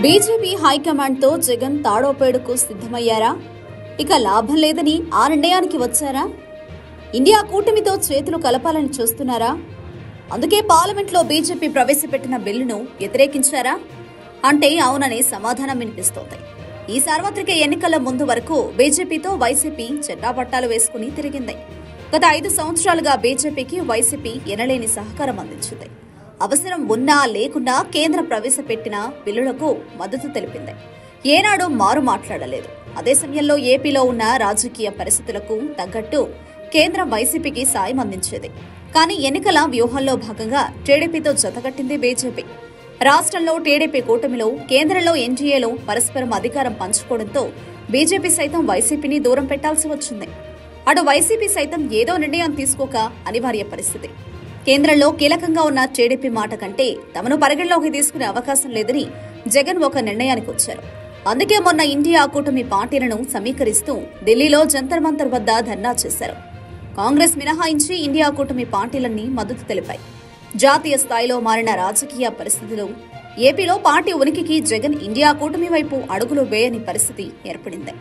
BJP high command తో జగన్ తాడోపేడుకు సిద్ధమయ్యారా? ఇక లాభం లేదని ఆ నిర్ణయానికి వచ్చారా? ఇండియా కూటమితో చేతులు కలపాలని చూస్తున్నారా? అందుకే పార్లమెంట్లో బీజేపీ ప్రవేశపెట్టిన బిల్లును వ్యతిరేకించారా అంటే అవుననే సమాధానం వినిపిస్తోంది. ఈ సార్వత్రిక ఎన్నికల ముందు వరకు బీజేపీతో వైసీపీ చెట్టాపట్టాలు వేసుకుని తిరిగింది. గత 5 సంవత్సరాలుగా బీజేపీకి వైసీపీ ఎనలేని సహకారం అందించింది. అవసరం ఉన్నా లేకున్నా కేంద్రం ప్రవేశపెట్టిన బిల్లులకు మద్దతు తెలిపింది. ఏనాడు మారు మాట్లాడలేదు. అదే సమయంలో ఏపీలో ఉన్న రాజకీయ పరిస్థితులకు తగ్గట్టు కేంద్రం వైసీపీకి సాయం అందించేది. కానీ ఎన్నికల వ్యూహంలో భాగంగా టీడీపీతో జతకట్టింది బీజేపీ. రాష్ట్రంలో టీడీపీ కూటమిలో, కేంద్రంలో ఎన్డీఏలో పరస్పరం అధికారం పంచుకోవడంతో బీజేపీ సైతం వైసీపీని దూరం పెట్టాల్సి వచ్చింది. అటు వైసీపీ సైతం ఏదో నిర్ణయం తీసుకోక అనివార్య పరిస్థితి. కేంద్రంలో కీలకంగా ఉన్న టీడీపీ మాట కంటే తమను పరిగణలోకి తీసుకునే అవకాశం లేదని జగన్ ఒక నిర్ణయానికి వచ్చారు. అందుకే మొన్న ఇండియా కూటమి పార్టీలను సమీకరిస్తూ ఢిల్లీలో జంతర్ మంతర్ వద్ద ధర్నా చేశారు. కాంగ్రెస్ మినహాయించి ఇండియా కూటమి పార్టీలన్నీ మద్దతు తెలిపాయి. జాతీయ స్థాయిలో మారిన రాజకీయ పరిస్థితులు ఏపీలో పార్టీ ఉనికికి జగన్ ఇండియా కూటమి వైపు అడుగులు వేయని పరిస్థితి ఏర్పడింది.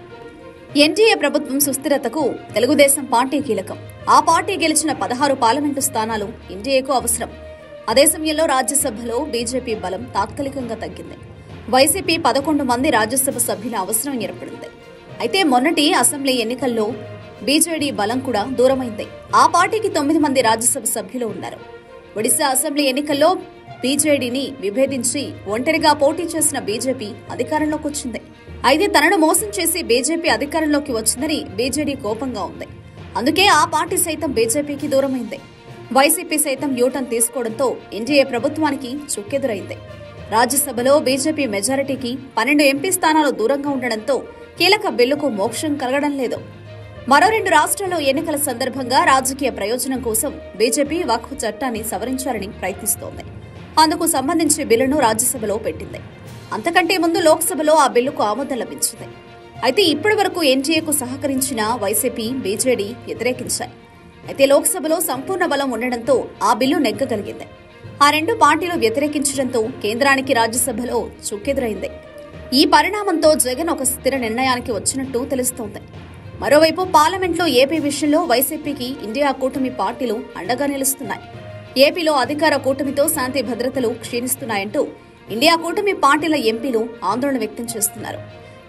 ఎన్డీఏ ప్రభుత్వం సుస్థిరతకు తెలుగుదేశం పార్టీ కీలకం. ఆ పార్టీ గెలిచిన 16 పార్లమెంటు స్థానాలు ఎన్డీఏకు అవసరం. అదే సమయంలో రాజ్యసభలో బీజేపీ బలం తాత్కాలికంగా తగ్గింది. వైసీపీ 11 మంది రాజ్యసభ సభ్యుల అవసరం ఏర్పడింది. అయితే మొన్నటి అసెంబ్లీ ఎన్నికల్లో బీజేడీ బలం కూడా దూరమైంది. ఆ పార్టీకి 9 మంది రాజ్యసభ సభ్యులు ఉన్నారు. ఒడిశా అసెంబ్లీ ఎన్నికల్లో బీజేడీని విభేదించి ఒంటరిగా పోటీ చేసిన బీజేపీ అధికారంలోకి వచ్చింది. అయితే తనను మోసం చేసి బీజేపీ అధికారంలోకి వచ్చిందని బీజేడీ కోపంగా ఉంది. అందుకే ఆ పార్టీ సైతం బీజేపీకి దూరమైంది. వైసీపీ సైతం యూటర్న్ తీసుకోవడంతో ఎన్డీఏ ప్రభుత్వానికి చుక్కెదురైంది. రాజ్యసభలో బీజేపీ మెజారిటీకి 12 ఎంపీ స్థానాలు దూరంగా ఉండడంతో కీలక బిల్లుకు మోక్షం కలగడం లేదు. మరో 2 రాష్ట్రాల్లో ఎన్నికల సందర్భంగా రాజకీయ ప్రయోజనం కోసం బీజేపీ వక్ఫ్ చట్టాన్ని సవరించాలని ప్రయత్నిస్తోంది. అందుకు సంబంధించి బిల్లును రాజ్యసభలో పెట్టింది. అంతకంటే ముందు లోక్సభలో ఆ బిల్లుకు ఆమోదం లభించింది. అయితే ఇప్పటి వరకు ఎన్డీఏకు సహకరించిన వైసీపీ, బీజేడీ వ్యతిరేకించాయి. అయితే లోక్సభలో సంపూర్ణ బలం ఉండడంతో ఆ బిల్లు నెగ్గగలిగింది. ఆ 2 పార్టీలు వ్యతిరేకించడంతో కేంద్రానికి రాజ్యసభలో చుక్కెదురైంది. ఈ పరిణామంతో జగన్ ఒక స్థిర నిర్ణయానికి వచ్చినట్టు తెలుస్తోంది. మరోవైపు పార్లమెంట్లో ఏపీ విషయంలో వైసీపీకి ఇండియా కూటమి పార్టీలు అండగా నిలుస్తున్నాయి. ఏపీలో అధికార కూటమితో శాంతి భద్రతలు క్షీణిస్తున్నాయంటూ ఇండియా కూటమి పార్టీల ఎంపీలు ఆందోళన వ్యక్తం చేస్తున్నారు.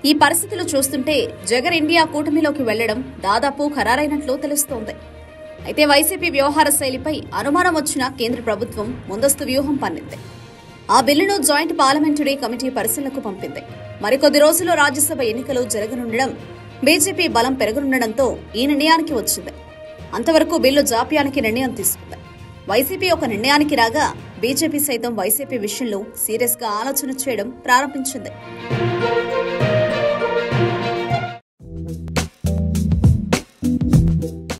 ఈ పరిస్థితులు చూస్తుంటే జగన్ ఇండియా కూటమిలోకి వెళ్లడం దాదాపు ఖరారైనట్లు తెలుస్తోంది. అయితే వైసీపీ వ్యవహార శైలిపై అనుమానం వచ్చిన కేంద్ర ప్రభుత్వం ముందస్తు వ్యూహం పన్నింది. ఆ బిల్లును జాయింట్ పార్లమెంటరీ కమిటీ పరిశీలనకు పంపింది. మరికొద్ది రోజుల్లో రాజ్యసభ ఎన్నికలు జరగనుండడం, బీజేపీ బలం పెరగనుండడంతో ఈ నిర్ణయానికి వచ్చింది. అంతవరకు బిల్లు జాప్యానికి నిర్ణయం తీసుకుంది. వైసీపీ ఒక నిర్ణయానికి రాగా బీజేపీ సైతం వైసీపీ విషయంలో సీరియస్ గా ఆలోచన చేయడం ప్రారంభించింది.